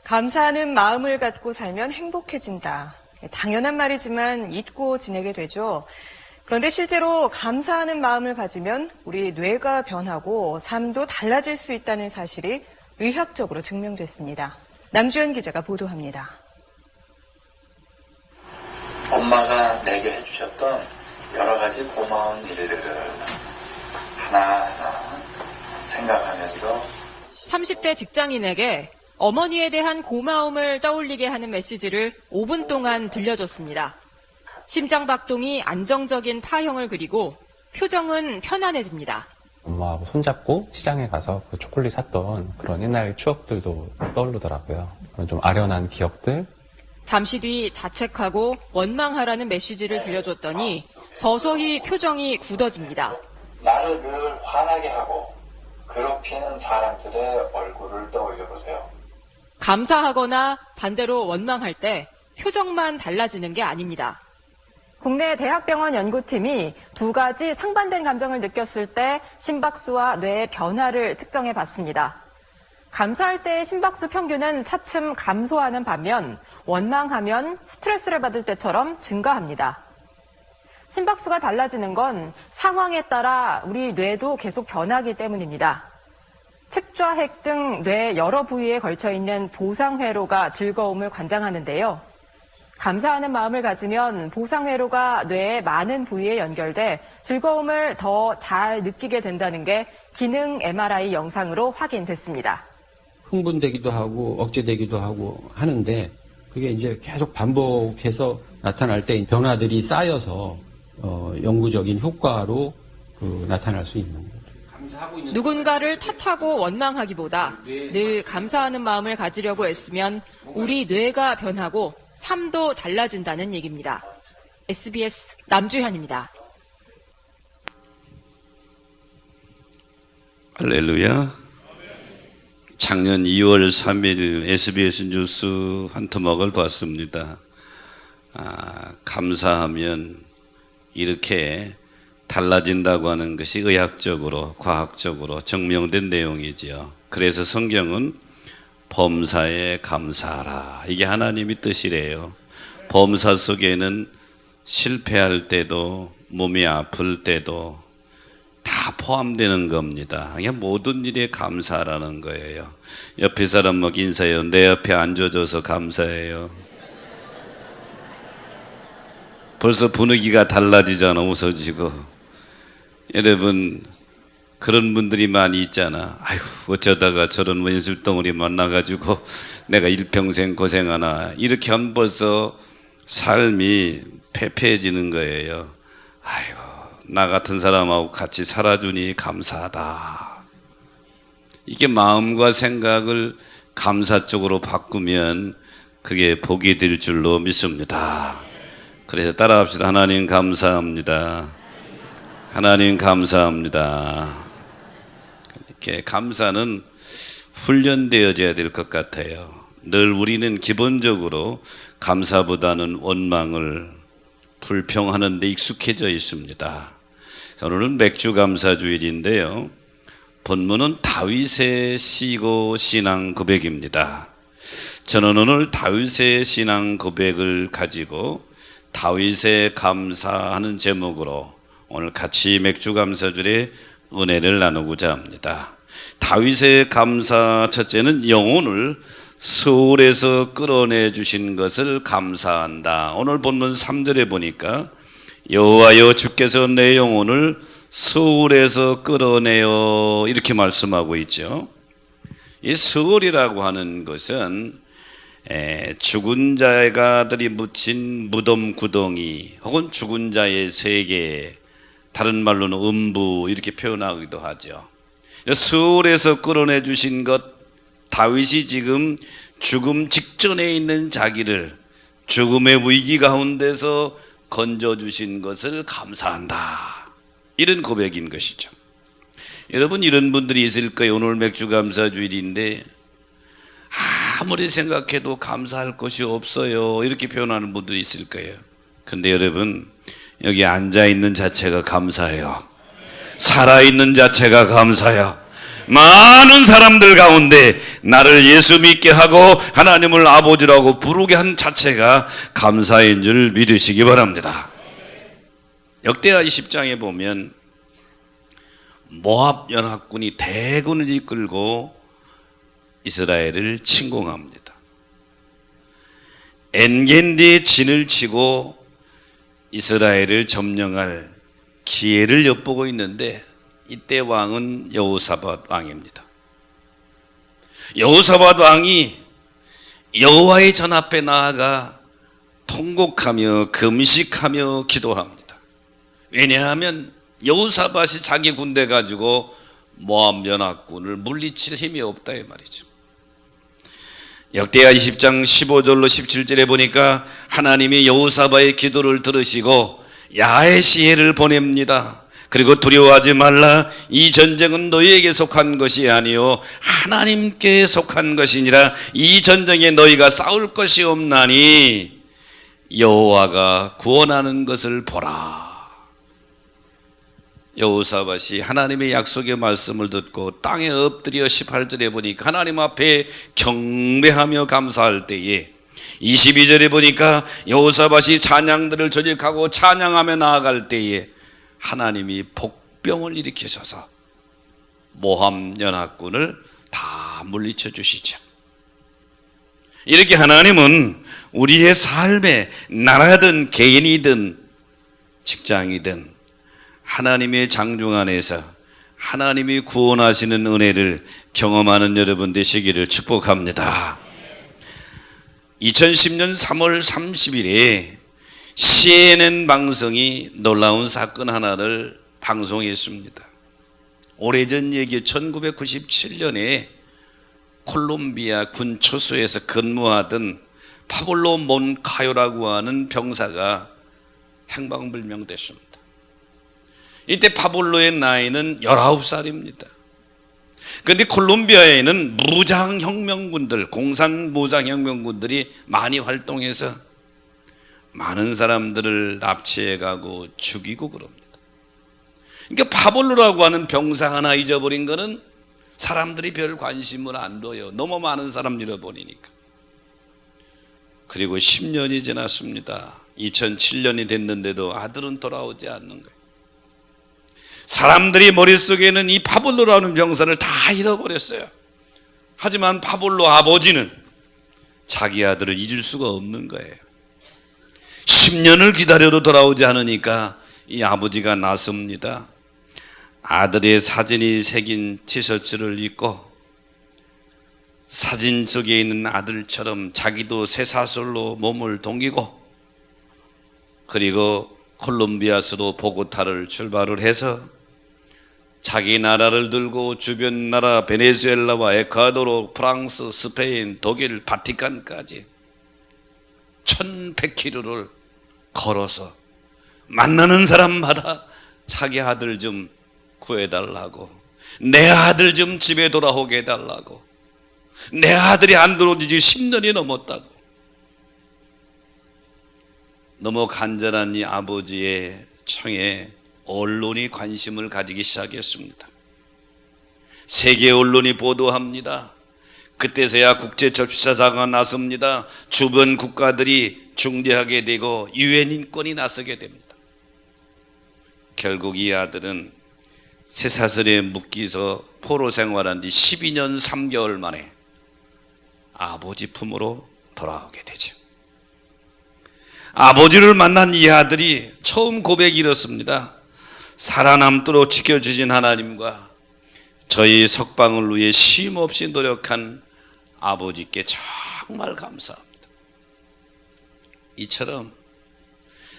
감사하는 마음을 갖고 살면 행복해진다. 당연한 말이지만 잊고 지내게 되죠. 그런데 실제로 감사하는 마음을 가지면 우리 뇌가 변하고 삶도 달라질 수 있다는 사실이 의학적으로 증명됐습니다. 남주현 기자가 보도합니다. 엄마가 내게 해주셨던 여러 가지 고마운 일들을 하나하나 생각하면서 30대 직장인에게 어머니에 대한 고마움을 떠올리게 하는 메시지를 5분 동안 들려줬습니다. 심장박동이 안정적인 파형을 그리고 표정은 편안해집니다. 엄마하고 손잡고 시장에 가서 그 초콜릿 샀던 그런 옛날 추억들도 떠오르더라고요. 그런 좀 아련한 기억들. 잠시 뒤 자책하고 원망하라는 메시지를 들려줬더니 서서히 표정이 굳어집니다. 나를 늘 화나게 하고 괴롭히는 사람들의 얼굴을 떠올려보세요. 감사하거나 반대로 원망할 때 표정만 달라지는 게 아닙니다. 국내 대학병원 연구팀이 두 가지 상반된 감정을 느꼈을 때 심박수와 뇌의 변화를 측정해 봤습니다. 감사할 때의 심박수 평균은 차츰 감소하는 반면 원망하면 스트레스를 받을 때처럼 증가합니다. 심박수가 달라지는 건 상황에 따라 우리 뇌도 계속 변하기 때문입니다. 측좌핵 등 뇌 여러 부위에 걸쳐 있는 보상회로가 즐거움을 관장하는데요. 감사하는 마음을 가지면 보상회로가 뇌의 많은 부위에 연결돼 즐거움을 더 잘 느끼게 된다는 게 기능 MRI 영상으로 확인됐습니다. 흥분되기도 하고 억제되기도 하고 하는데 그게 이제 계속 반복해서 나타날 때 변화들이 쌓여서 영구적인 효과로 나타날 수 있는 거죠. 누군가를 탓하고 원망하기보다 늘 감사하는 마음을 가지려고 애쓰면 우리 뇌가 변하고 삶도 달라진다는 얘기입니다. SBS 남주현입니다. 할렐루야. 작년 2월 3일 SBS 뉴스 한 토막을 봤습니다. 감사하면 이렇게 달라진다고 하는 것이 의학적으로, 과학적으로 증명된 내용이지요. 그래서 성경은 범사에 감사하라. 이게 하나님의 뜻이래요. 범사 속에는 실패할 때도, 몸이 아플 때도 다 포함되는 겁니다. 그냥 모든 일에 감사하라는 거예요. 옆에 사람하고 인사해요. 내 옆에 앉아줘서 감사해요. 벌써 분위기가 달라지잖아, 웃어지고. 여러분, 그런 분들이 많이 있잖아. 아이고, 어쩌다가 저런 원술덩어리 만나가지고 내가 일평생 고생하나. 이렇게 하면 벌써 삶이 패패해지는 거예요. 아이고, 나 같은 사람하고 같이 살아주니 감사하다. 이게 마음과 생각을 감사 쪽으로 바꾸면 그게 복이 될 줄로 믿습니다. 그래서 따라합시다. 하나님 감사합니다. 하나님 감사합니다. 이렇게 감사는 훈련되어져야 될 것 같아요. 늘 우리는 기본적으로 감사보다는 원망을 불평하는 데 익숙해져 있습니다. 오늘은 맥주 감사 주일인데요. 본문은 다윗의 시고 신앙 고백입니다. 저는 오늘 다윗의 신앙 고백을 가지고 다윗의 감사하는 제목으로 오늘 같이 맥주 감사주일에 은혜를 나누고자 합니다. 다윗의 감사 첫째는 영혼을 서울에서 끌어내 주신 것을 감사한다. 오늘 본문 3절에 보니까 여호와여 주께서 내 영혼을 서울에서 끌어내어 이렇게 말씀하고 있죠. 이 서울이라고 하는 것은 죽은 자가들이 묻힌 무덤 구덩이 혹은 죽은 자의 세계, 다른 말로는 음부 이렇게 표현하기도 하죠. 서울에서 끌어내 주신 것, 다윗이 지금 죽음 직전에 있는 자기를 죽음의 위기 가운데서 건져주신 것을 감사한다. 이런 고백인 것이죠. 여러분, 이런 분들이 있을 거예요. 오늘 맥주 감사 주일인데 아무리 생각해도 감사할 것이 없어요. 이렇게 표현하는 분들이 있을 거예요. 근데 여러분, 여기 앉아있는 자체가 감사해요. 살아있는 자체가 감사해요. 많은 사람들 가운데 나를 예수 믿게 하고 하나님을 아버지라고 부르게 한 자체가 감사인 줄 믿으시기 바랍니다. 역대하 20장에 보면 모압 연합군이 대군을 이끌고 이스라엘을 침공합니다. 엔겐디에 진을 치고 이스라엘을 점령할 기회를 엿보고 있는데 이때 왕은 여호사밧 왕입니다. 여호사밧 왕이 여호와의 전 앞에 나아가 통곡하며 금식하며 기도합니다. 왜냐하면 여호사밧이 자기 군대 가지고 모압 연합군을 물리칠 힘이 없다 이 말이죠. 역대하 20장 15절로 17절에 보니까 하나님이 여호사밧의 기도를 들으시고 야훼 시혜를 보냅니다. 그리고 두려워하지 말라. 이 전쟁은 너희에게 속한 것이 아니요 하나님께 속한 것이니라. 이 전쟁에 너희가 싸울 것이 없나니 여호와가 구원하는 것을 보라. 여호사밧이 하나님의 약속의 말씀을 듣고 땅에 엎드려 18절에 보니까 하나님 앞에 경배하며 감사할 때에 22절에 보니까 여호사밧이 찬양들을 조직하고 찬양하며 나아갈 때에 하나님이 복병을 일으키셔서 모압 연합군을 다 물리쳐 주시죠. 이렇게 하나님은 우리의 삶에 나라든 개인이든 직장이든 하나님의 장중 안에서 하나님이 구원하시는 은혜를 경험하는 여러분 되시기를 축복합니다. 2010년 3월 30일에 CNN 방송이 놀라운 사건 하나를 방송했습니다. 오래전 얘기 1997년에 콜롬비아 군 초소에서 근무하던 파블로 몬카요라고 하는 병사가 행방불명됐습니다. 이때 파블로의 나이는 19살입니다. 그런데 콜롬비아에는 무장혁명군들, 공산 무장혁명군들이 많이 활동해서 많은 사람들을 납치해가고 죽이고 그럽니다. 그러니까 파블로라고 하는 병사 하나 잊어버린 거는 사람들이 별 관심을 안 둬요. 너무 많은 사람 잃어버리니까. 그리고 10년이 지났습니다. 2007년이 됐는데도 아들은 돌아오지 않는 거예요. 사람들이 머릿속에는 이 파블로라는 병사를 다 잃어버렸어요. 하지만 파블로 아버지는 자기 아들을 잊을 수가 없는 거예요. 10년을 기다려도 돌아오지 않으니까 이 아버지가 나섭니다. 아들의 사진이 새긴 티셔츠를 입고 사진 속에 있는 아들처럼 자기도 쇠사슬로 몸을 동이고 그리고 콜롬비아수도 보고타를 출발을 해서 자기 나라를 들고 주변 나라 베네수엘라와 에콰도르, 프랑스, 스페인, 독일, 바티칸까지 1100km를 걸어서 만나는 사람마다 자기 아들 좀 구해달라고, 내 아들 좀 집에 돌아오게 해달라고, 내 아들이 안 들어오지 10년이 넘었다고. 너무 간절한 이 아버지의 청에 언론이 관심을 가지기 시작했습니다. 세계 언론이 보도합니다. 그때서야 국제접시사자가 나섭니다. 주변 국가들이 중재하게 되고 유엔 인권이 나서게 됩니다. 결국 이 아들은 쇠사슬에 묶여서 포로 생활한 지 12년 3개월 만에 아버지 품으로 돌아오게 되죠. 아버지를 만난 이 아들이 처음 고백이 이렇습니다. 살아남도록 지켜주신 하나님과 저희 석방을 위해 쉼없이 노력한 아버지께 정말 감사합니다. 이처럼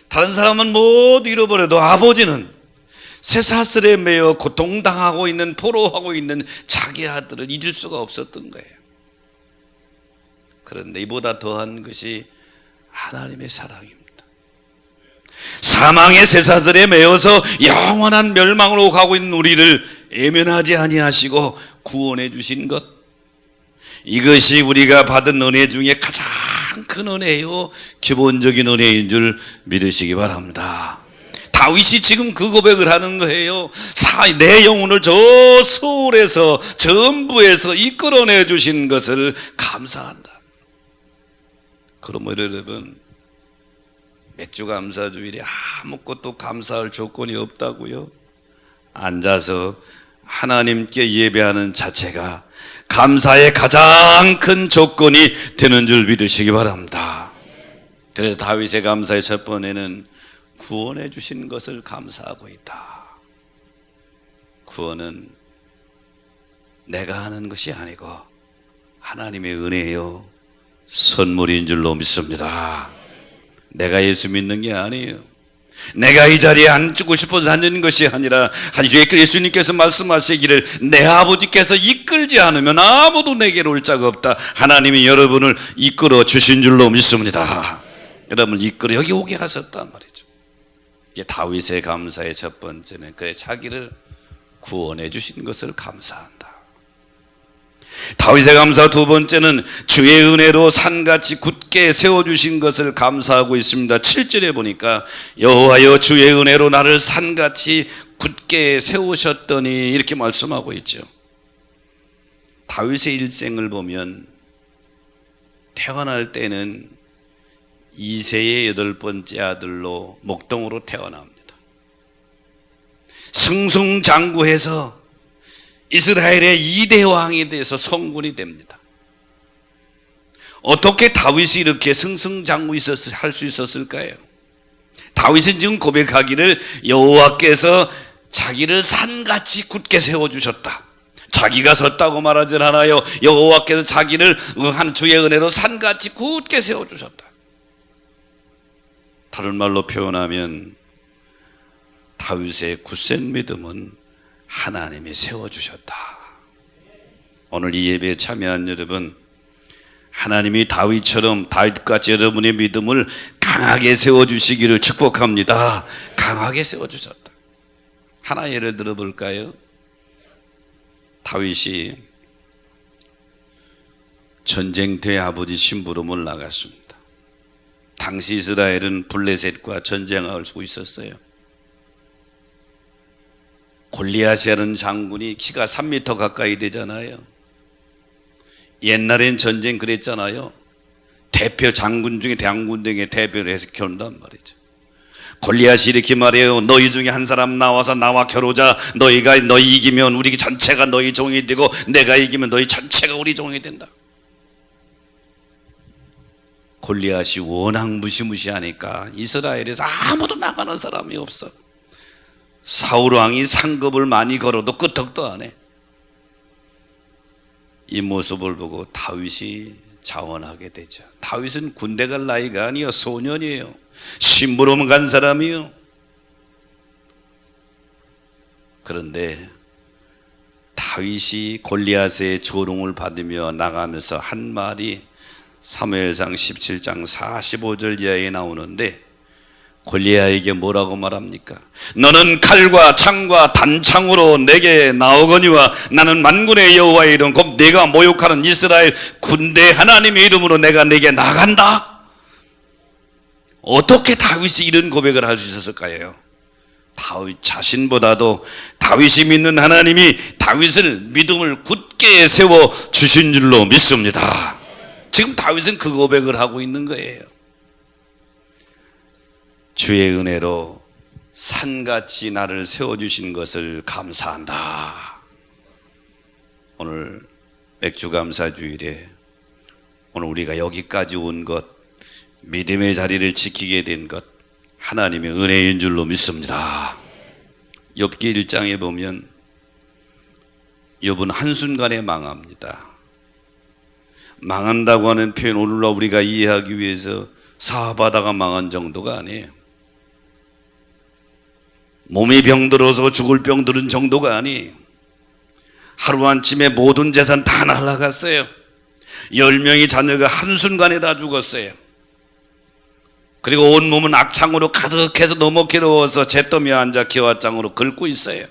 다른 사람은 모두 잃어버려도 아버지는 쇠사슬에 매여 고통당하고 있는, 포로하고 있는 자기 아들을 잊을 수가 없었던 거예요. 그런데 이보다 더한 것이 하나님의 사랑입니다. 사망의 쇠사슬에 매여서 영원한 멸망으로 가고 있는 우리를 애면하지 아니하시고 구원해 주신 것, 이것이 우리가 받은 은혜 중에 가장 큰 은혜요, 기본적인 은혜인 줄 믿으시기 바랍니다. 다윗이 지금 그 고백을 하는 거예요. 내 영혼을 저 소울에서 전부에서 이끌어내 주신 것을 감사한다. 그러므로 여러분, 맥주 감사 주일에 아무것도 감사할 조건이 없다고요? 앉아서 하나님께 예배하는 자체가 감사의 가장 큰 조건이 되는 줄 믿으시기 바랍니다. 그래서 다윗의 감사의 첫 번째는 구원해 주신 것을 감사하고 있다. 구원은 내가 하는 것이 아니고 하나님의 은혜요 선물인 줄로 믿습니다. 내가 예수 믿는 게 아니에요. 내가 이 자리에 앉고 싶어서 앉는 것이 아니라 예수님께서 말씀하시기를 내 아버지께서 이끌지 않으면 아무도 내게로 올 자가 없다. 하나님이 여러분을 이끌어 주신 줄로 믿습니다. 여러분을 이끌어 여기 오게 하셨단 말이죠. 이게 다윗의 감사의 첫 번째는 그의 자기를 구원해 주신 것을 감사한다. 다윗의 감사 두 번째는 주의 은혜로 산같이 굳게 세워주신 것을 감사하고 있습니다. 7절에 보니까 여호와여 주의 은혜로 나를 산같이 굳게 세우셨더니 이렇게 말씀하고 있죠. 다윗의 일생을 보면 태어날 때는 이새의 8번째 아들로 목동으로 태어납니다. 승승장구해서 이스라엘의 2대 왕에 대해서 성군이 됩니다. 어떻게 다윗이 이렇게 승승장구 할 수 있었을까요? 다윗은 지금 고백하기를 여호와께서 자기를 산같이 굳게 세워주셨다. 자기가 섰다고 말하진 않아요. 여호와께서 자기를 한 주의 은혜로 산같이 굳게 세워주셨다. 다른 말로 표현하면 다윗의 굳센 믿음은 하나님이 세워주셨다. 오늘 이 예배에 참여한 여러분, 하나님이 다윗같이 여러분의 믿음을 강하게 세워주시기를 축복합니다. 강하게 세워주셨다. 하나 예를 들어볼까요? 다윗이 전쟁터에 아버지 심부름을 나갔습니다. 당시 이스라엘은 블레셋과 전쟁을 하고 있었어요. 골리앗이라는 장군이 키가 3m 가까이 되잖아요. 옛날엔 전쟁 그랬잖아요. 대표 장군 중에 장군 중에 대표를 해서 겨룬단 말이죠. 골리앗이 이렇게 말해요. 너희 중에 한 사람 나와서 나와 겨루자. 너희 이기면 우리 전체가 너희 종이 되고 내가 이기면 너희 전체가 우리 종이 된다. 골리앗이 워낙 무시무시하니까 이스라엘에서 아무도 나가는 사람이 없어. 사울 왕이 상급을 많이 걸어도 끄떡도 안 해. 이 모습을 보고 다윗이 자원하게 되죠. 다윗은 군대 갈 나이가 아니요, 소년이에요. 심부름 간 사람이요. 그런데 다윗이 골리앗의 조롱을 받으며 나가면서 한 말이 사무엘상 17장 45절 이하에 나오는데, 골리앗에게 뭐라고 말합니까? 너는 칼과 창과 단창으로 내게 나오거니와 나는 만군의 여호와의 이름 곧 내가 모욕하는 이스라엘 군대 하나님의 이름으로 내가 내게 나간다. 어떻게 다윗이 이런 고백을 할 수 있었을까요? 다윗 자신보다도 다윗이 믿는 하나님이 다윗을 믿음을 굳게 세워 주신 줄로 믿습니다. 지금 다윗은 그 고백을 하고 있는 거예요. 주의 은혜로 산같이 나를 세워주신 것을 감사한다. 오늘 맥주감사주일에 오늘 우리가 여기까지 온 것, 믿음의 자리를 지키게 된 것, 하나님의 은혜인 줄로 믿습니다. 욥기 1장에 보면 욥은 한순간에 망합니다. 망한다고 하는 표현 오늘 우리가 이해하기 위해서 사업하다가 망한 정도가 아니에요. 몸이 병들어서 죽을 병 들은 정도가 아니에요. 하루아침에 모든 재산 다 날아갔어요. 10명의 자녀가 한순간에 다 죽었어요. 그리고 온몸은 악창으로 가득해서 너무 괴로워서 잿더미에 앉아 기와장으로 긁고 있어요.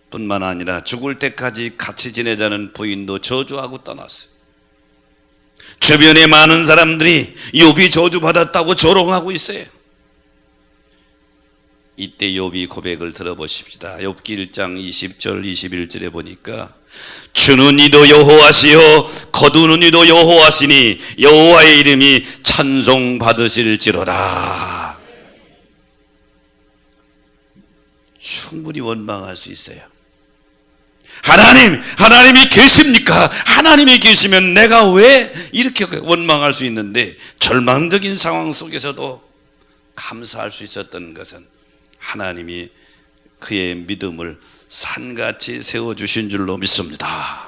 뿐만 아니라 죽을 때까지 같이 지내자는 부인도 저주하고 떠났어요. 주변에 많은 사람들이 욥이 저주받았다고 조롱하고 있어요. 이때 욥이 고백을 들어보십시다. 욥기 1장 20절 21절에 보니까 주는 이도 여호와시요 거두는 이도 여호와시니 여호와의 이름이 찬송받으실지로다. 충분히 원망할 수 있어요. 하나님이 계십니까? 하나님이 계시면 내가 왜 이렇게 원망할 수 있는데, 절망적인 상황 속에서도 감사할 수 있었던 것은 하나님이 그의 믿음을 산같이 세워주신 줄로 믿습니다.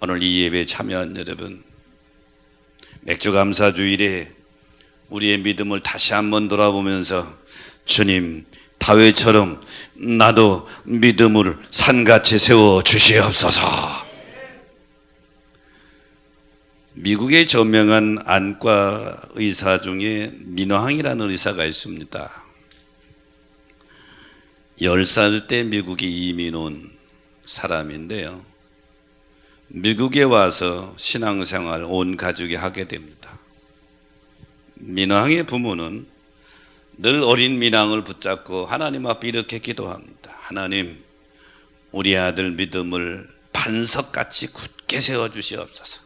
오늘 이 예배에 참여한 여러분, 맥주감사주일에 우리의 믿음을 다시 한번 돌아보면서 주님, 다윗처럼 나도 믿음을 산같이 세워주시옵소서. 미국의 저명한 안과 의사 중에 민화항이라는 의사가 있습니다. 10살 때 미국에 이민 온 사람인데요, 미국에 와서 신앙생활 온 가족이 하게 됩니다. 민화항의 부모는 늘 어린 민항을 붙잡고 하나님 앞에 이렇게 기도합니다. 하나님, 우리 아들 믿음을 반석같이 굳게 세워주시옵소서.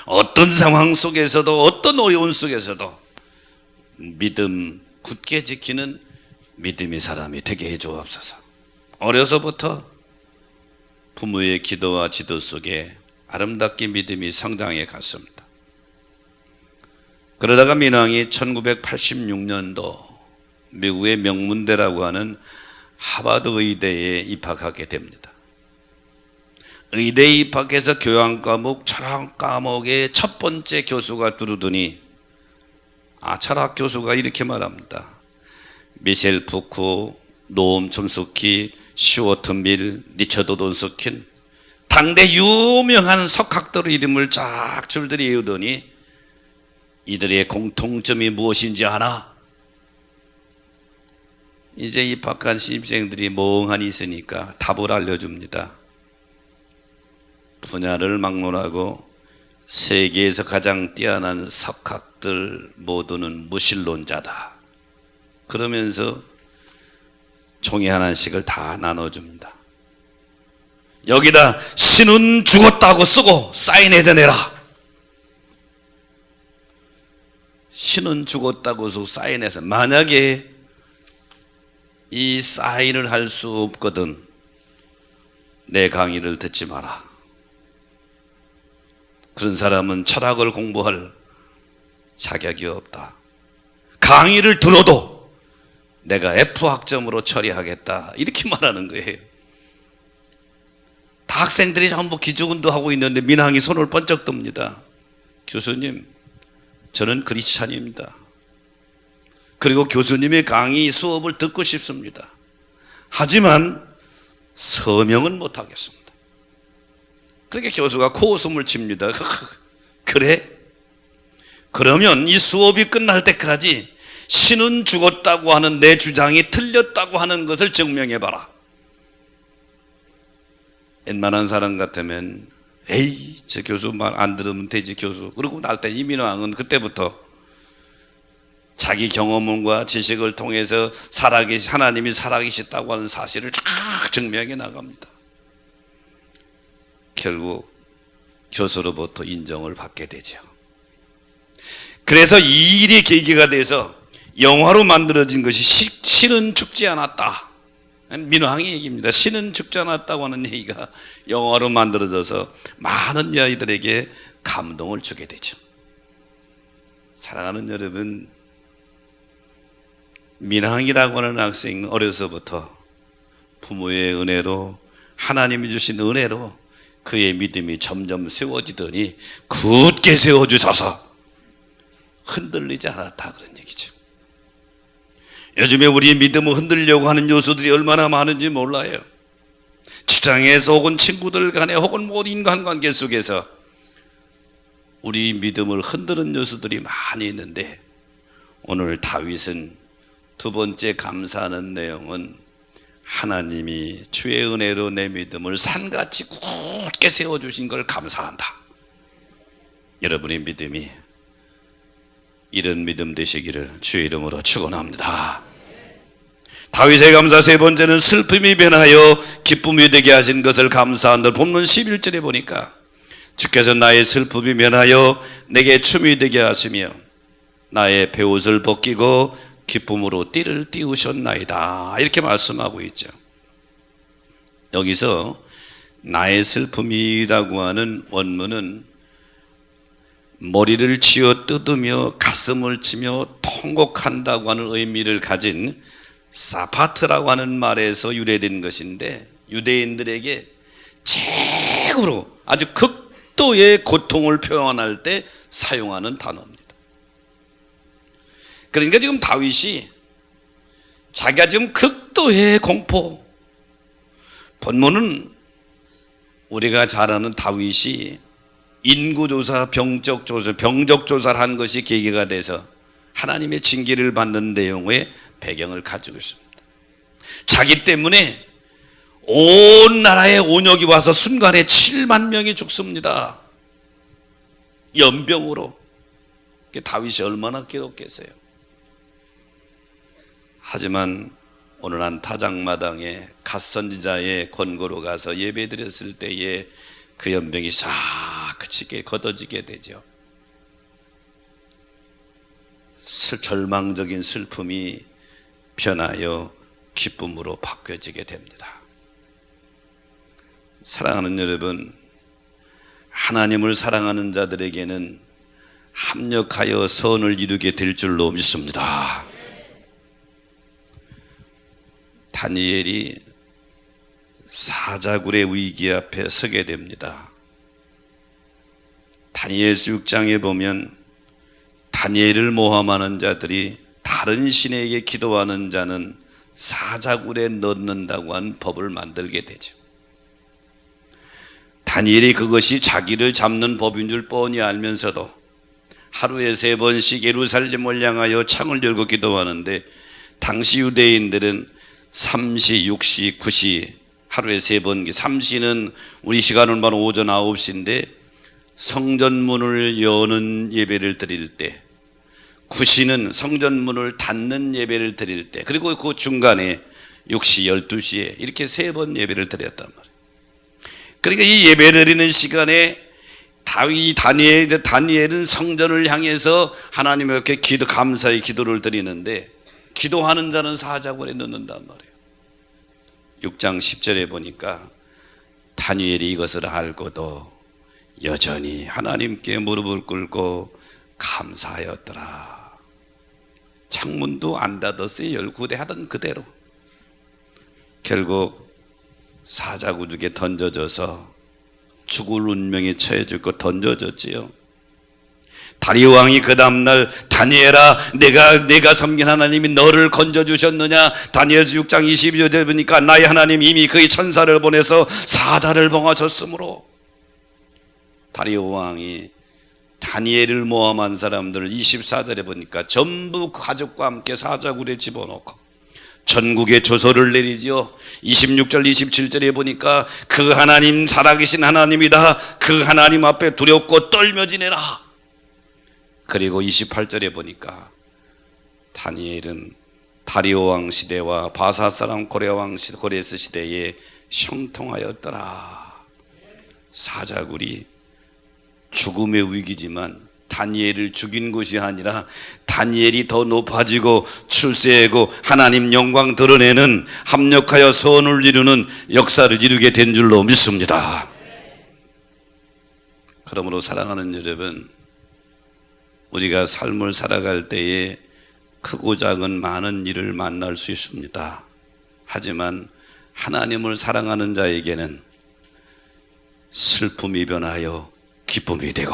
어떤 상황 속에서도, 어떤 어려운 속에서도 믿음 굳게 지키는 믿음의 사람이 되게 해주옵소서. 어려서부터 부모의 기도와 지도 속에 아름답게 믿음이 성장해 갔습니다. 그러다가 민왕이 1986년도 미국의 명문대라고 하는 하버드 의대에 입학하게 됩니다. 의대에 입학해서 교양 과목, 철학 과목의 첫 번째 교수가 들어오더니, 철학 교수가 이렇게 말합니다. 미셸 푸코, 노엄 촘스키, 슈어트 밀, 리처드 돈스킨, 당대 유명한 석학들의 이름을 쫙 줄들이 외우더니 이들의 공통점이 무엇인지 아나? 이제 입학한 신입생들이 멍하니 있으니까 답을 알려줍니다. 분야를 막론하고 세계에서 가장 뛰어난 석학들 모두는 무신론자다. 그러면서 종이 하나씩을 다 나눠줍니다. 여기다 신은 죽었다고 쓰고 사인해서 내라. 신은 죽었다고 쓰고 사인해서, 만약에 이 사인을 할 수 없거든 내 강의를 듣지 마라. 그런 사람은 철학을 공부할 자격이 없다. 강의를 들어도 내가 F학점으로 처리하겠다, 이렇게 말하는 거예요. 다 학생들이 전부 기죽은도 하고 있는데 민항이 손을 번쩍 듭니다. 교수님, 저는 크리스찬입니다. 그리고 교수님의 강의 수업을 듣고 싶습니다. 하지만 서명은 못하겠습니다. 그렇게 교수가 코웃음을 칩니다. 그래? 그러면 이 수업이 끝날 때까지 신은 죽었다고 하는 내 주장이 틀렸다고 하는 것을 증명해봐라. 웬만한 사람 같으면 에이, 저 교수 말 안 들으면 되지 교수. 그러고 날 때 이민왕은 그때부터 자기 경험과 지식을 통해서 하나님이 살아계셨다고 하는 사실을 쫙 증명해 나갑니다. 결국 교수로부터 인정을 받게 되죠. 그래서 이 일이 계기가 돼서 영화로 만들어진 것이 신은 죽지 않았다. 민왕의 얘기입니다. 신은 죽지 않았다고 하는 얘기가 영화로 만들어져서 많은 여아이들에게 감동을 주게 되죠. 사랑하는 여러분, 민왕이라고 하는 학생 어려서부터 부모의 은혜로, 하나님이 주신 은혜로 그의 믿음이 점점 세워지더니 굳게 세워주셔서 흔들리지 않았다, 그런 얘기죠. 요즘에 우리의 믿음을 흔들려고 하는 요소들이 얼마나 많은지 몰라요. 직장에서 혹은 친구들 간에 혹은 모든 인간관계 속에서 우리 믿음을 흔드는 요소들이 많이 있는데, 오늘 다윗은 두 번째 감사하는 내용은 하나님이 주의 은혜로 내 믿음을 산같이 굳게 세워주신 걸 감사한다. 여러분의 믿음이 이런 믿음 되시기를 주의 이름으로 축원합니다. 다윗의 감사 세 번째는 슬픔이 변하여 기쁨이 되게 하신 것을 감사한다. 본문 11절에 보니까 주께서 나의 슬픔이 변하여 내게 춤이 되게 하시며 나의 베옷을 벗기고 기쁨으로 띠를 띄우셨나이다. 이렇게 말씀하고 있죠. 여기서 나의 슬픔이라고 하는 원문은 머리를 쥐어 뜯으며 가슴을 치며 통곡한다고 하는 의미를 가진 사파트라고 하는 말에서 유래된 것인데, 유대인들에게 최고로 아주 극도의 고통을 표현할 때 사용하는 단어입니다. 그러니까 지금 다윗이 자기가 지금 극도의 공포, 본문은 우리가 잘 아는 다윗이 인구조사, 병적조사를 한 것이 계기가 돼서 하나님의 징계를 받는 내용의 배경을 가지고 있습니다. 자기 때문에 온 나라에 온역이 와서 순간에 7만 명이 죽습니다. 연병으로. 다윗이 얼마나 괴롭겠어요. 하지만 오늘 한 타작마당에 갓선지자의 권고로 가서 예배드렸을 때에 그 연병이 싹 그치게 걷어지게 되죠. 절망적인 슬픔이 변하여 기쁨으로 바뀌어지게 됩니다. 사랑하는 여러분, 하나님을 사랑하는 자들에게는 합력하여 선을 이루게 될 줄로 믿습니다. 다니엘이 사자굴의 위기 앞에 서게 됩니다. 다니엘서 6장에 보면 다니엘을 모함하는 자들이 다른 신에게 기도하는 자는 사자굴에 넣는다고 한 법을 만들게 되죠. 다니엘이 그것이 자기를 잡는 법인 줄 뻔히 알면서도 하루에 3번씩 예루살렘을 향하여 창을 열고 기도하는데, 당시 유대인들은 3시, 6시, 9시 하루에 3번, 3시는 우리 시간은 바로 오전 9시인데 성전문을 여는 예배를 드릴 때, 9시는 성전문을 닫는 예배를 드릴 때, 그리고 그 중간에 6시, 12시에 이렇게 3번 예배를 드렸단 말이에요. 그러니까 이 예배 드리는 시간에 다니엘은 성전을 향해서 하나님께 감사의 기도를 드리는데, 기도하는 자는 사자굴에 넣는단 말이에요. 6장 10절에 보니까 다니엘이 이것을 알고도 여전히 하나님께 무릎을 꿇고 감사하였더라. 창문도 안 닫았어요. 열고대 하던 그대로. 결국 사자굴에 던져져서 죽을 운명에 처해질 거 던져졌지요. 다리오 왕이 그 다음날 다니엘아, 내가 섬긴 하나님이 너를 건져주셨느냐? 다니엘서 6장 22절에 보니까 나의 하나님 이미 그의 천사를 보내서 사자를 봉하셨으므로, 다리오 왕이 다니엘을 모함한 사람들을 24절에 보니까 전부 가족과 함께 사자굴에 집어넣고 전국에 조서를 내리지요. 26절 27절에 보니까 그 하나님 살아계신 하나님이다, 그 하나님 앞에 두렵고 떨며 지내라. 그리고 28절에 보니까 다니엘은 다리오 왕 시대와 바사 사람 고레스 시대에 형통하였더라. 사자굴이 죽음의 위기지만 다니엘을 죽인 것이 아니라 다니엘이 더 높아지고 출세하고 하나님 영광 드러내는, 합력하여 선을 이루는 역사를 이루게 된 줄로 믿습니다. 그러므로 사랑하는 여러분, 우리가 삶을 살아갈 때에 크고 작은 많은 일을 만날 수 있습니다. 하지만 하나님을 사랑하는 자에게는 슬픔이 변하여 기쁨이 되고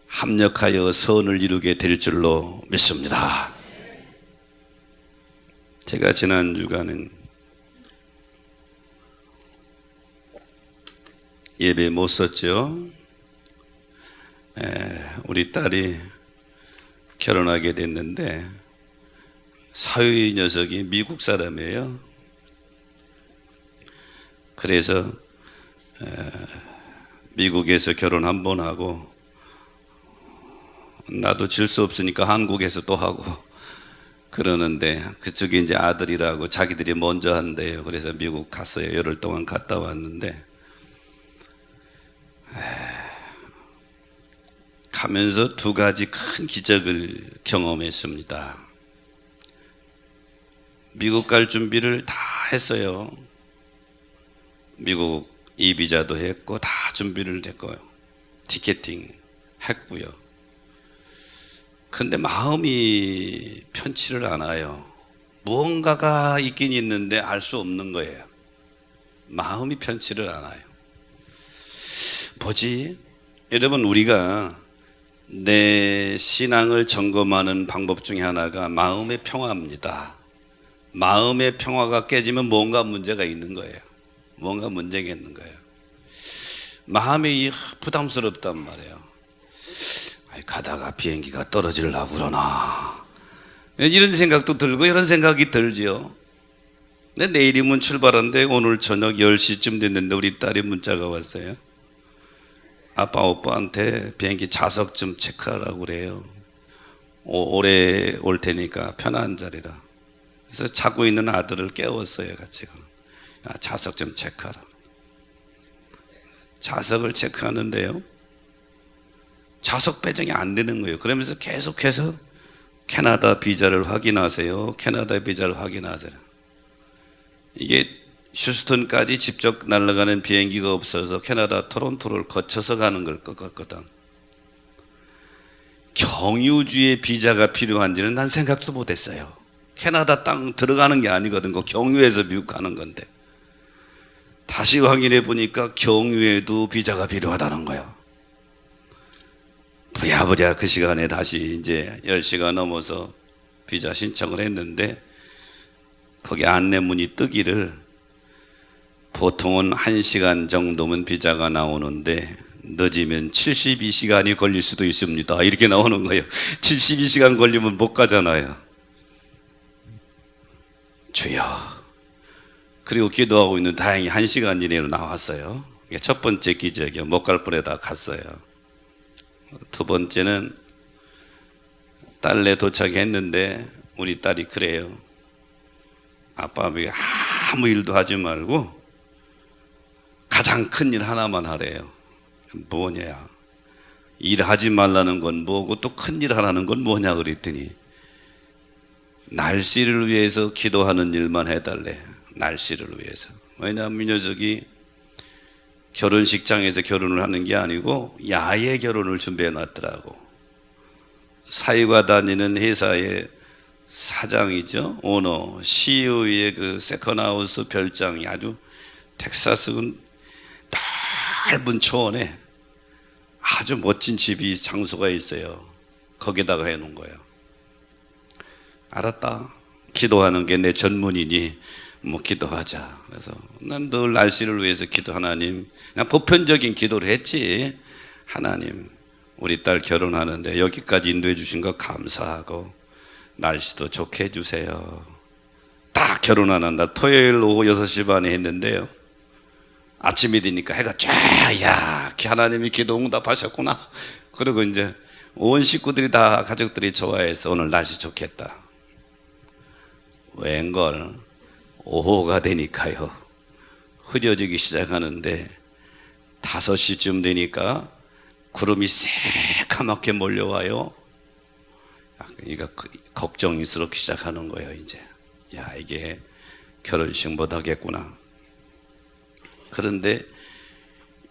합력하여 선을 이루게 될 줄로 믿습니다. 제가 지난 주간은 예배 못 썼죠. 우리 딸이 결혼하게 됐는데 사위 녀석이 미국 사람이에요. 그래서 미국에서 결혼 한 번 하고 나도 질 수 없으니까 한국에서 또 하고, 그러는데 그쪽에 이제 아들이라고 자기들이 먼저 한대요. 그래서 미국 갔어요. 열흘 동안 갔다 왔는데 가면서 두 가지 큰 기적을 경험했습니다. 미국 갈 준비를 다 했어요. 미국 이비자도 했고 다 준비를 됐고요. 티켓팅 했고요. 근데 마음이 편치를 않아요. 무언가가 있긴 있는데 알 수 없는 거예요. 마음이 편치를 않아요. 뭐지? 여러분, 우리가 내 신앙을 점검하는 방법 중에 하나가 마음의 평화입니다. 마음의 평화가 깨지면 뭔가 문제가 있는 거예요. 뭔가 문제가 있는 거예요. 마음이 부담스럽단 말이에요. 가다가 비행기가 떨어지려고 그러나 이런 생각도 들고 이런 생각이 들지요. 근데 내일이면 출발하는데 오늘 저녁 10시쯤 됐는데 우리 딸이 문자가 왔어요. 아빠 오빠한테 비행기 좌석 좀 체크하라고 그래요. 오래 올 테니까 편한 자리라. 그래서 자고 있는 아들을 깨웠어요. 같이. 좌석 좀 체크하라. 좌석을 체크하는데요, 좌석 배정이 안 되는 거예요. 그러면서 계속해서 캐나다 비자를 확인하세요. 캐나다 비자를 확인하세요. 이게 휴스턴까지 직접 날아가는 비행기가 없어서 캐나다 토론토를 거쳐서 가는 걸 것 같거든. 경유주의 비자가 필요한지는 난 생각도 못했어요. 캐나다 땅 들어가는 게 아니거든. 그 경유에서 미국 가는 건데. 다시 확인해 보니까 경유에도 비자가 필요하다는 거예요. 부랴부랴 그 시간에 다시 이제 10시가 넘어서 비자 신청을 했는데 거기 안내문이 뜨기를 보통은 1시간 정도면 비자가 나오는데 늦으면 72시간이 걸릴 수도 있습니다. 이렇게 나오는 거예요. 72시간 걸리면 못 가잖아요. 주여. 그리고 기도하고 있는 다행히 1시간 이내로 나왔어요. 이게 첫 번째 기적이요. 못 갈 뻔에다 갔어요. 두 번째는 딸네 도착했는데 우리 딸이 그래요. 아빠 아무 일도 하지 말고 가장 큰 일 하나만 하래요. 뭐냐? 일하지 말라는 건 뭐고 또 큰 일 하라는 건 뭐냐 그랬더니 날씨를 위해서 기도하는 일만 해달래. 날씨를 위해서. 왜냐하면 이 녀석이 결혼식장에서 결혼을 하는 게 아니고 야외 결혼을 준비해 놨더라고. 사위가 다니는 회사의 사장이죠. 오너, CEO의 그 세컨하우스 별장이 아주 텍사스 넓은 초원에 아주 멋진 집이 장소가 있어요. 거기다가 해놓은 거예요. 알았다. 기도하는 게 내 전문이니 뭐 기도하자. 그래서 난 늘 날씨를 위해서 기도. 하나님, 그냥 보편적인 기도를 했지. 하나님, 우리 딸 결혼하는데 여기까지 인도해 주신 거 감사하고 날씨도 좋게 해주세요. 딱 결혼하는 날 토요일 오후 6시 반에 했는데요, 아침이 되니까 해가 쫙, 야, 하나님이 기도 응답하셨구나. 그리고 이제 온 식구들이 다 가족들이 좋아해서 오늘 날씨 좋겠다. 웬걸 오후가 되니까요, 흐려지기 시작하는데 5시쯤 되니까 구름이 새까맣게 몰려와요. 그러니까 걱정스럽기 시작하는 거예요. 이제 야, 이게 결혼식 못 하겠구나. 그런데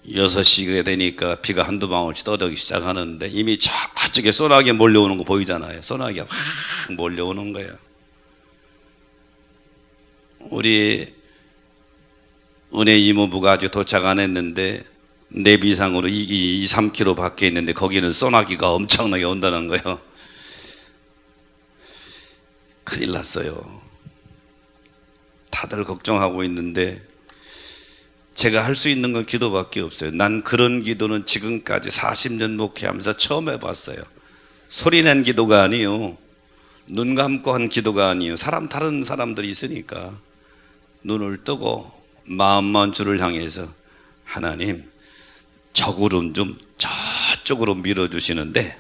6시가 되니까 비가 한두 방울씩 떠들기 시작하는데 이미 저쪽에 소나기 몰려오는 거 보이잖아요. 소나기가 확 몰려오는 거예요. 우리 은혜 이모부가 아직 도착 안 했는데 내비상으로 3km 밖에 있는데 거기는 소나기가 엄청나게 온다는 거예요. 큰일 났어요. 다들 걱정하고 있는데 제가 할 수 있는 건 기도밖에 없어요. 난 그런 기도는 지금까지 40년 목회하면서 처음 해봤어요. 소리낸 기도가 아니에요. 눈 감고 한 기도가 아니에요. 다른 사람들이 있으니까 눈을 뜨고 마음만 주를 향해서 하나님, 저 구름 좀 저쪽으로 밀어주시는데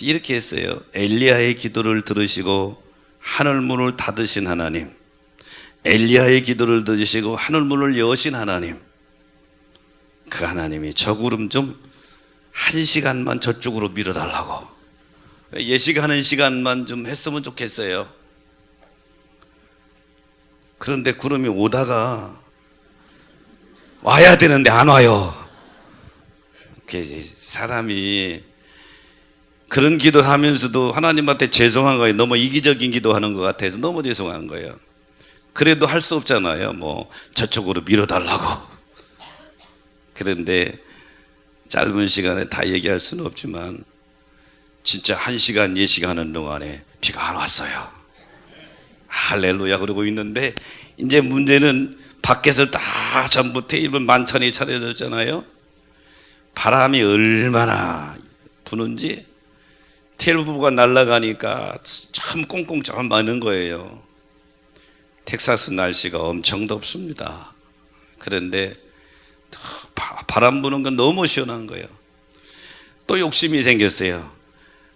이렇게 했어요. 엘리야의 기도를 들으시고 하늘문을 닫으신 하나님, 엘리야의 기도를 들으시고 하늘문을 여신 하나님, 그 하나님이 저 구름 좀 1시간만 저쪽으로 밀어달라고, 예식하는 시간만 좀 했으면 좋겠어요. 그런데 구름이 오다가 와야 되는데 안 와요. 사람이 그런 기도하면서도 하나님한테 죄송한 거예요. 너무 이기적인 기도하는 것 같아서 너무 죄송한 거예요. 그래도 할 수 없잖아요. 뭐 저쪽으로 밀어달라고. 그런데 짧은 시간에 다 얘기할 수는 없지만 진짜 1시간 예식하는 동안에 비가 안 왔어요. 할렐루야 그러고 있는데, 이제 문제는 밖에서 다 전부 테이블 만찬이 차려졌잖아요. 바람이 얼마나 부는지 테이블부가 날아가니까 참 꽁꽁 좀 많은 거예요. 텍사스 날씨가 엄청 덥습니다. 그런데 바람 부는 건 너무 시원한 거예요. 또 욕심이 생겼어요.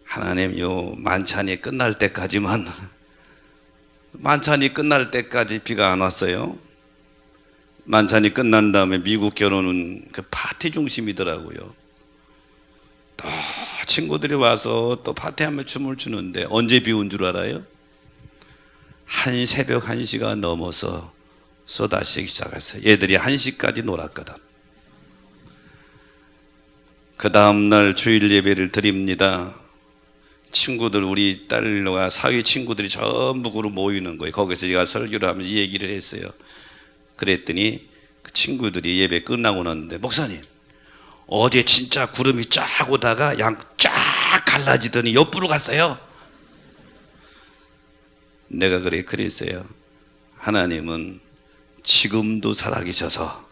하나님, 요 만찬이 끝날 때까지만, 만찬이 끝날 때까지 비가 안 왔어요. 만찬이 끝난 다음에 미국 결혼은 그 파티 중심이더라고요. 또 친구들이 와서 또 파티하며 춤을 추는데 언제 비 온 줄 알아요? 새벽 1시가 넘어서 쏟아지기 시작했어요. 얘들이 1시까지 놀았거든. 그 다음날 주일 예배를 드립니다. 친구들, 우리 딸과 사위 친구들이 전부 그로 모이는 거예요. 거기서 제가 설교를 하면서 이 얘기를 했어요. 그랬더니 그 친구들이 예배 끝나고 났는데, 목사님, 어제 진짜 구름이 쫙 오다가 양 쫙 갈라지더니 옆으로 갔어요. 내가 그랬어요. 하나님은 지금도 살아계셔서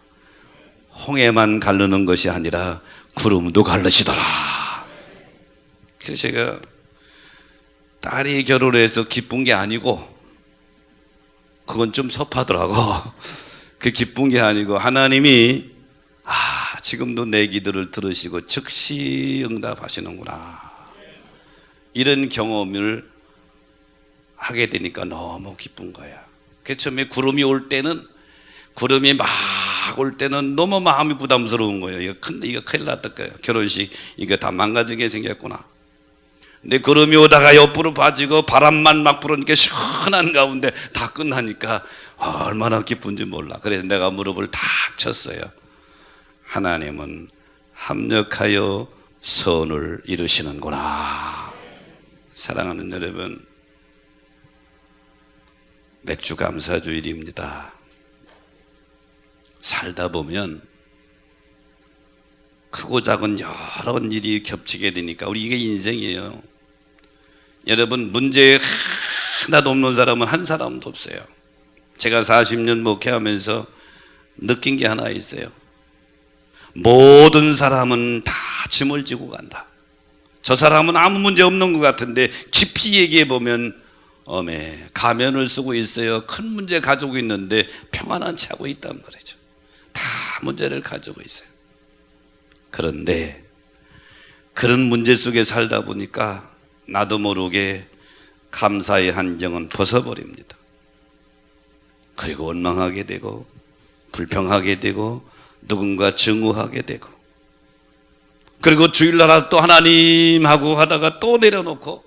홍해만 가르는 것이 아니라 구름도 가르시더라. 그래서 제가 딸이 결혼해서 기쁜 게 아니고, 그건 좀 섭하더라고. 그 기쁜 게 아니고 하나님이 지금도 내 기도를 들으시고 즉시 응답하시는구나, 이런 경험을 하게 되니까 너무 기쁜 거야. 그 처음에 구름이 올 때는, 구름이 막 올 때는 너무 마음이 부담스러운 거예요. 이거 큰일 났다 거예요. 결혼식 이거 다 망가지게 생겼구나. 근데 구름이 오다가 옆으로 빠지고 바람만 막 불으니까 시원한 가운데 다 끝나니까 얼마나 기쁜지 몰라. 그래서 내가 무릎을 탁 쳤어요. 하나님은 합력하여 선을 이루시는구나. 사랑하는 여러분, 맥주 감사주일입니다. 살다 보면 크고 작은 여러 일이 겹치게 되니까 우리 이게 인생이에요. 여러분, 문제 하나도 없는 사람은 한 사람도 없어요. 제가 40년 목회하면서 느낀 게 하나 있어요. 모든 사람은 다 짐을 지고 간다. 저 사람은 아무 문제 없는 것 같은데 깊이 얘기해 보면 가면을 쓰고 있어요. 큰 문제 가지고 있는데 평안한 채 하고 있단 말이죠. 다 문제를 가지고 있어요. 그런데 그런 문제 속에 살다 보니까 나도 모르게 감사의 한정은 벗어버립니다. 그리고 원망하게 되고 불평하게 되고 누군가 증오하게 되고, 그리고 주일날 또 하나님하고 하다가 또 내려놓고,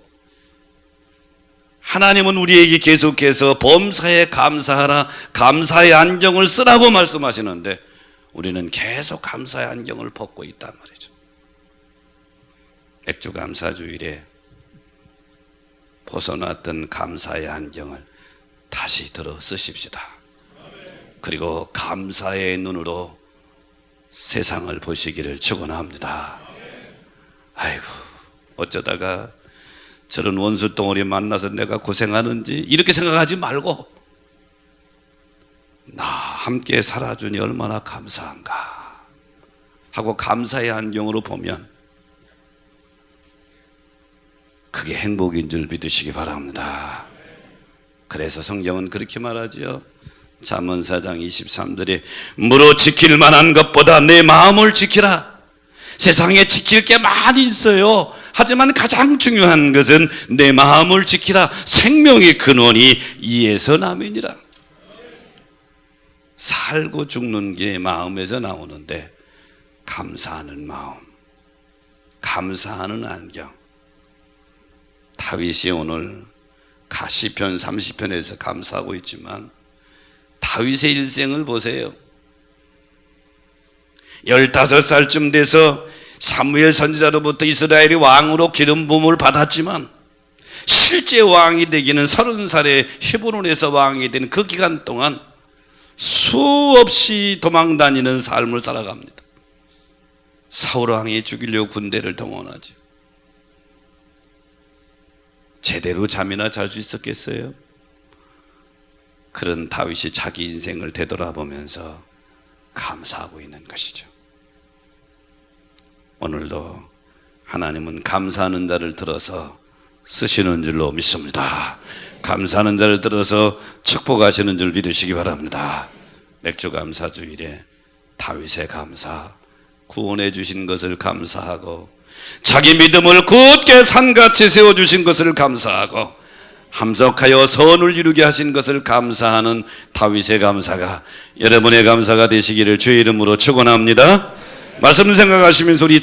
하나님은 우리에게 계속해서 범사에 감사하라, 감사의 안정을 쓰라고 말씀하시는데 우리는 계속 감사의 안정을 벗고 있단 말이죠. 맥주 감사주일에 벗어났던 감사의 안정을 다시 들어 쓰십시다. 그리고 감사의 눈으로 세상을 보시기를 축원합니다. 아이고, 어쩌다가 저런 원수 덩어리 만나서 내가 고생하는지 이렇게 생각하지 말고, 나 함께 살아주니 얼마나 감사한가 하고 감사의 안경으로 보면 그게 행복인 줄 믿으시기 바랍니다. 그래서 성경은 그렇게 말하죠. 잠언 4장 23절에 무릇 지킬 만한 것보다 내 마음을 지키라. 세상에 지킬 게 많이 있어요. 하지만 가장 중요한 것은 내 마음을 지키라. 생명의 근원이 이에서 나면이라. 살고 죽는 게 마음에서 나오는데 감사하는 마음, 감사하는 안경. 다윗이 오늘 시편 30편에서 감사하고 있지만 다윗의 일생을 보세요. 15살쯤 돼서 사무엘 선지자로부터 이스라엘의 왕으로 기름 부음을 받았지만 실제 왕이 되기는 30살에 헤브론에서 왕이 된 그 기간 동안 수없이 도망다니는 삶을 살아갑니다. 사울 왕이 죽이려고 군대를 동원하죠. 제대로 잠이나 잘 수 있었겠어요? 그런 다윗이 자기 인생을 되돌아보면서 감사하고 있는 것이죠. 오늘도 하나님은 감사하는 자를 들어서 쓰시는 줄로 믿습니다. 감사하는 자를 들어서 축복하시는 줄 믿으시기 바랍니다. 맥주감사주일에 다윗의 감사, 구원해 주신 것을 감사하고 자기 믿음을 굳게 산같이 세워주신 것을 감사하고 함석하여 선을 이루게 하신 것을 감사하는 다윗의 감사가 여러분의 감사가 되시기를 주의 이름으로 축원합니다. 말씀 생각하시면서 우리